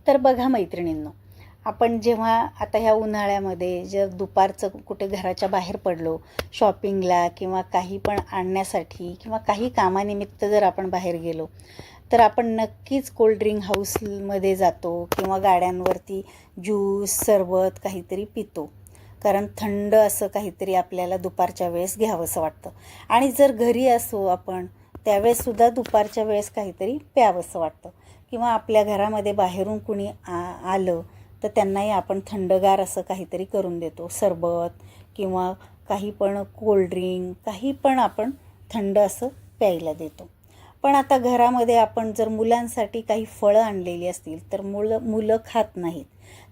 तर बघा मैत्रिणींनो, आपण जेव्हा आता ह्या उन्हाळ्यामध्ये जर दुपारचं कुठे घराच्या बाहेर पडलो शॉपिंगला किंवा काही पण आणण्यासाठी किंवा काही कामानिमित्त जर आपण बाहेर गेलो तर आपण नक्कीच कोल्ड्रिंक हाऊसमध्ये जातो किंवा गाड्यांवरती ज्यूस सरबत काहीतरी पितो, कारण थंड असं काहीतरी आपल्याला दुपारच्या वेळेस घ्यावंसं वाटतं. आणि जर घरी असो आपण त्यावेळेससुद्धा दुपारच्या वेळेस काहीतरी प्यावंसं वाटतं किंवा आपल्या घरामध्ये बाहेरून कुणी आलं तर त्यांनाही आपण थंडगार असं काहीतरी करून देतो, सरबत किंवा काही पण कोल्ड्रिंक काही पण आपण थंड असं प्यायला देतो. पण आता घरामध्ये आपण जर मुलांसाठी काही फळं आणलेली असतील तर मुलं खात नाहीत,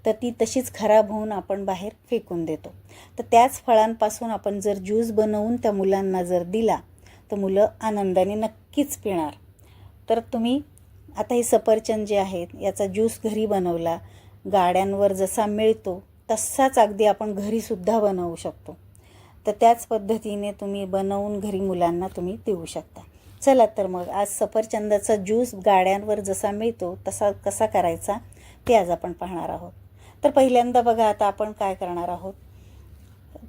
तर ती तशीच खराब होऊन आपण बाहेर फेकून देतो. तर त्याच फळांपासून आपण जर ज्यूस बनवून त्या मुलांना जर दिला तर मुलं आनंदाने नक्कीच पिणार. तर तुम्ही आता हे सफरचंद जे आहेत याचा ज्यूस घरी बनवला, गाड्यांवर जसा मिळतो तसाच अगदी आपण घरीसुद्धा बनवू शकतो. तर त्याच पद्धतीने तुम्ही बनवून घरी मुलांना तुम्ही देऊ शकता. चला तर मग आज सफरचंदाचा ज्यूस गाड्यांवर जसा मिळतो तसा कसा करायचा ते आज आपण पाहणार आहोत. तर पहिल्यांदा बघा आता आपण काय करणार आहोत.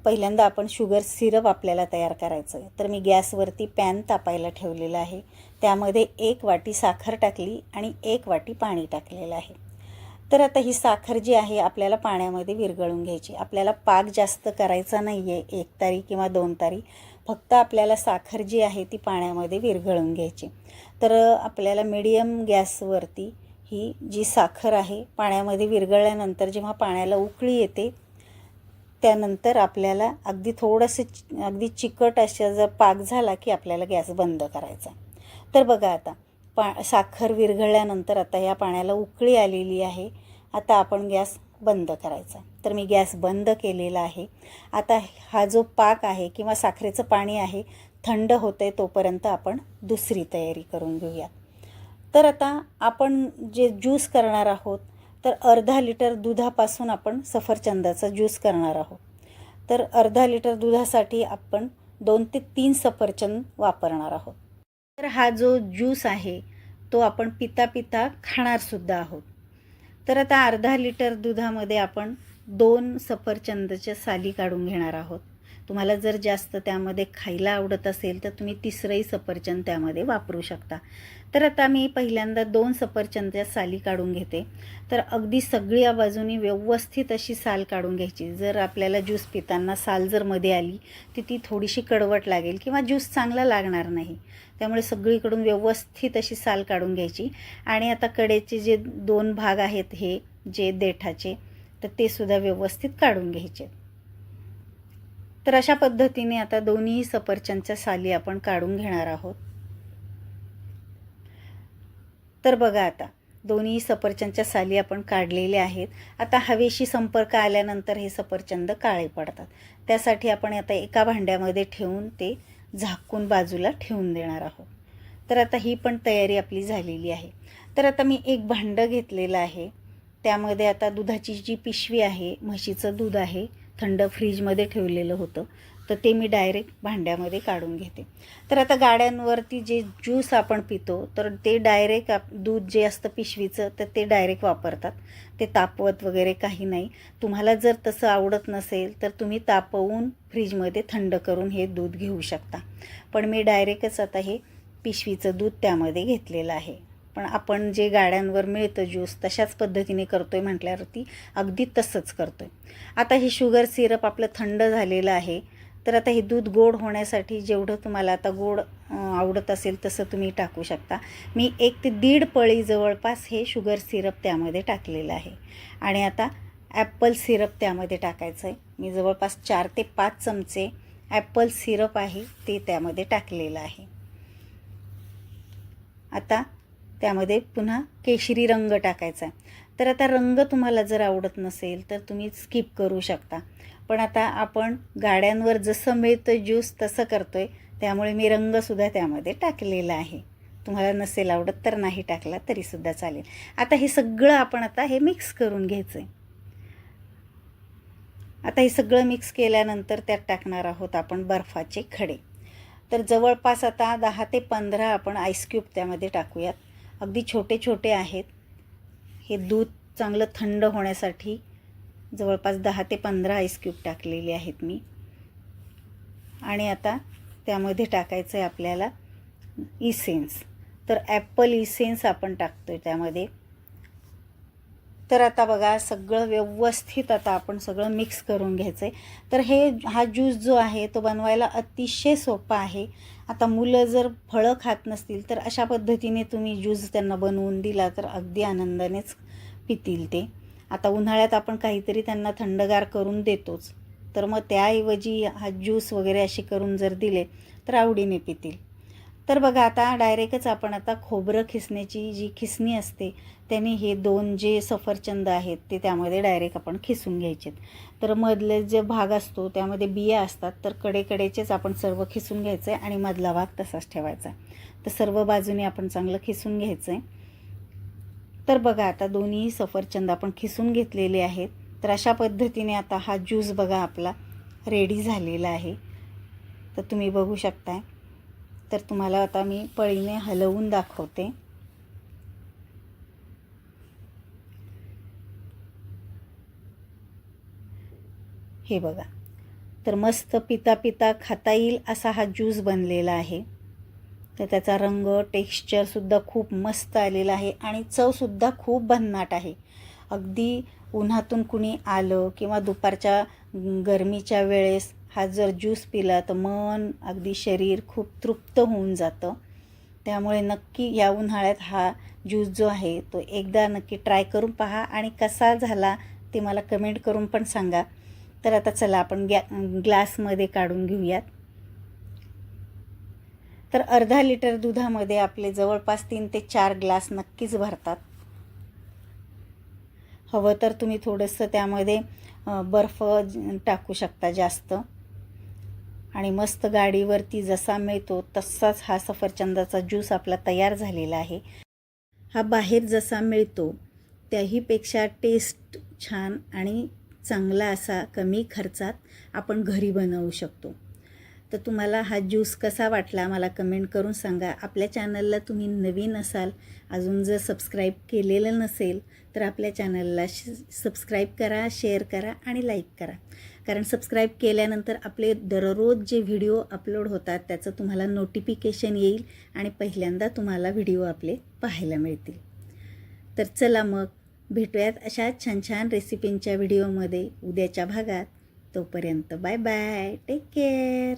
पहिल्यांदा आपण शुगर सिरप आपल्याला तयार करायचं आहे. तर मी गॅसवरती पॅन तापायला ठेवलेला आहे. त्यामध्ये 1 वाटी साखर टाकली आणि 1 वाटी पाणी टाकलेलं आहे. तर आता ही साखर जी आहे आपल्याला पाण्यामध्ये विरघळून घ्यायची. आपल्याला पाक जास्त करायचा नाही आहे, 1 तारी किंवा 2 तारी, फक्त आपल्याला साखर जी आहे ती पाण्यामध्ये विरघळून घ्यायची. तर आपल्याला मीडियम गॅसवरती ही जी साखर आहे पाण्यामध्ये विरघळल्यानंतर जेव्हा पाण्याला उकळी येते त्यानंतर आपल्याला अगदी थोडंसं अगदी चिकट अशा जर पाक झाला की आपल्याला गॅस बंद करायचा. तर बघा आता साखर विरघळल्यानंतर आता या पाण्याला उकळी आलेली आहे. आता आपण गॅस बंद करायचा. तर मी गॅस बंद केलेला आहे. आता हा जो पाक आहे किंवा साखरेचं पाणी आहे थंड होतंय तोपर्यंत आपण दुसरी तयारी करून घेऊया. तर आता आपण जे ज्यूस करणार आहोत तर अर्धा लिटर दुधापासून आपण सफरचंदाचा ज्यूस करणार आहोत. तर अर्धा लिटर दुधासाठी आपण 2 ते 3 सफरचंद वापरणार आहोत. तर हा जो ज्यूस आहे तो आपण पिता पिता खाणारसुद्धा आहोत. तर आता अर्धा लिटर दुधामध्ये आपण 2 सफरचंदाच्या साली काढून घेणार आहोत. तुम्हाला जर जास्त त्यामध्ये खायला आवडत असेल तर तुम्ही तिसरंही सफरचंद त्यामध्ये वापरू शकता. तर आता मी पहिल्यांदा 2 सफरचंदाच्या साली काढून घेते. तर अगदी सगळ्या बाजूनी व्यवस्थित अशी साल काढून घ्यायची. जर आपल्याला ज्यूस पिताना साल जर मध्ये आली तर ती थोडीशी कडवट लागेल किंवा ज्यूस चांगला लागणार नाही. त्यामुळे सगळीकडून व्यवस्थित अशी साल काढून घ्यायची. आणि आता कडेचे जे 2 भाग आहेत हे जे देठाचे तर ते सुद्धा व्यवस्थित काढून घ्यायचे. तर अशा पद्धतीने आता दोन्ही सफरचंदच्या साली आपण काढून घेणार आहोत. तर बघा आता दोन्ही सफरचंदच्या साली आपण काढलेले आहेत. आता हवेशी संपर्क आल्यानंतर हे सफरचंद काळे पडतात. त्यासाठी आपण आता एका भांड्यामध्ये ठेवून ते झाकून बाजूला ठेवून देणार आहोत. तर आता ही पण तयारी आपली झालेली आहे. तर आता मी एक भांडं घेतलेलं आहे. त्यामध्ये आता दुधाची जी पिशवी आहे, म्हशीचं दूध आहे, थंड फ्रीजमध्ये ठेवलेलं होतं, तर ते मी डायरेक्ट भांड्यामध्ये काढून घेते. तर आता गाड्यांवरती जे ज्यूस आपण पितो तर ते डायरेक्ट दूध जे असतं पिशवीचं तर ते डायरेक्ट वापरतात. ते तापवत वगैरे काही नाही. तुम्हाला जर तसं आवडत नसेल तर तुम्ही तापवून फ्रीजमध्ये थंड करून हे दूध घेऊ शकता. पण मी डायरेक्टच आता हे पिशवीचं दूध त्यामध्ये घेतलेलं आहे. पण आपण जे गाड्यांवर मिळतं ज्यूस तशाच पद्धतीने करतोय म्हटल्यावरती अगदी तसंच करतोय. आता हे शुगर सिरप आपलं थंड झालेलं आहे. तर आता हे दूध गोड होण्यासाठी जेवढं तुम्हाला आता गोड आवडत असेल तसं तुम्ही टाकू शकता. मी 1 ते 1.5 पळी जवळपास हे शुगर सिरप त्यामध्ये टाकलेलं आहे. आणि आता ॲपल सिरप त्यामध्ये टाकायचं आहे. मी जवळपास 4 ते 5 चमचे ॲपल सिरप आहे ते त्यामध्ये टाकलेलं आहे. आता त्यामध्ये पुन्हा केशरी रंग टाकायचा आहे. तर आता रंग तुम्हाला जर आवडत नसेल तर तुम्ही स्किप करू शकता. पण आता आपण गाड्यांवर जसं मिळतं ज्यूस तसं करतोय त्यामुळे मी रंगसुद्धा त्यामध्ये टाकलेला आहे. तुम्हाला नसेल आवडत तर नाही टाकला तरीसुद्धा चालेल. आता हे सगळं आपण आता हे मिक्स करून घ्यायचं आहे. आता हे सगळं मिक्स केल्यानंतर त्यात टाकणार आहोत आपण बर्फाचे खडे. तर जवळपास आता 10 ते 15 आपण आईस क्यूब त्यामध्ये टाकूयात. अगदी छोटे छोटे आहेत. हे दूध चांगलं थंड होण्यासाठी जवळपास 10 ते 15 आईस क्यूब टाकलेले आहेत मी. आणि आता त्यामध्ये टाकायचं आहे आपल्याला इसेन्स. तर ॲपल इसेन्स आपण टाकतो आहे त्यामध्ये. तर आता बघा सगळं व्यवस्थित आता आपण सगळं मिक्स करून घ्यायचं आहे. तर हा ज्यूस जो आहे तो बनवायला अतिशय सोपा आहे. आता मुलं जर फळं खात नसतील तर अशा पद्धतीने तुम्ही ज्यूस त्यांना बनवून दिला तर अगदी आनंदानेच पितील ते. आता उन्हाळ्यात आपण काहीतरी त्यांना थंडगार करून देतोच, तर मग त्याऐवजी हा ज्यूस वगैरे असे करून जर दिले तर आवडीने पितील. तर बघा आता डायरेक्टच आपण आता खोबरं खिसण्याची जी खिसणी असते त्याने हे 2 जे सफरचंद आहेत ते त्यामध्ये डायरेक्ट आपण खिसून घ्यायचे. तर मधले जे भाग असतो त्यामध्ये बिया असतात, तर कडेकडेचेच आपण सर्व खिसून घ्यायचं आहे आणि मधला भाग तसाच ठेवायचा. तर सर्व बाजूने आपण चांगलं खिसून घ्यायचं आहे. तर बघा आता दोन्ही सफरचंद आपण खिसून घेतलेले आहेत. तर अशा पद्धतीने आता हा ज्यूस बघा आपला रेडी झालेला आहे. तर तुम्ही बघू शकताय. तर तुम्हाला आता मी पळीने हलवून दाखवते. हे बघा. तर मस्त पिता पिता खाता येईल असा हा ज्यूस बनलेला आहे. तर त्याचा रंग टेक्स्चरसुद्धा खूप मस्त आलेला आहे आणि चवसुद्धा खूप भन्नाट आहे. अगदी उन्हातून कुणी आलं किंवा दुपारच्या गरमीच्या वेळेस हा जर ज्यूस पिला तर मन अगदी शरीर खूप तृप्त होऊन जातं. त्यामुळे नक्की या उन्हाळ्यात हा ज्यूस जो आहे तो एकदा नक्की ट्राय करून पहा आणि कसा झाला ते मला कमेंट करून पण सांगा. तर आता चला आपण ग्लासमध्ये काढून घेऊयात. तर अर्धा लिटर दुधामध्ये आपले जवळपास 3 ते 4 ग्लास नक्कीच भरतात. हवं तर तुम्ही थोडंसं त्यामध्ये बर्फ टाकू शकता जास्त. आणि मस्त गाडीवरती जसा मिळतो तसाच हा सफरचंदाचा ज्यूस आपला तयार झालेला आहे. हा बाहेर जसा मिळतो त्याहीपेक्षा टेस्ट छान आणि चांगला असा कमी खर्चात आपण घरी बनवू शकतो. तर तुम्हाला हा ज्यूस कसा वाटला मला कमेंट करून सांगा. आपल्या चॅनलला तुम्ही नवीन असाल, अजून जर सबस्क्राईब केलेलं नसेल तर आपल्या चॅनलला सबस्क्राईब करा, शेअर करा आणि लाईक करा. कारण सबस्क्राईब केल्यानंतर आपले दररोज जे व्हिडिओ अपलोड होतात त्याचं तुम्हाला नोटिफिकेशन येईल आणि पहिल्यांदा तुम्हाला व्हिडिओ आपले पाहायला मिळतील. तर चला मग भेटूयात अशा छान छान रेसिपींच्या व्हिडिओमध्ये उद्याच्या भागात. तोपर्यंत बाय बाय, टेक केअर.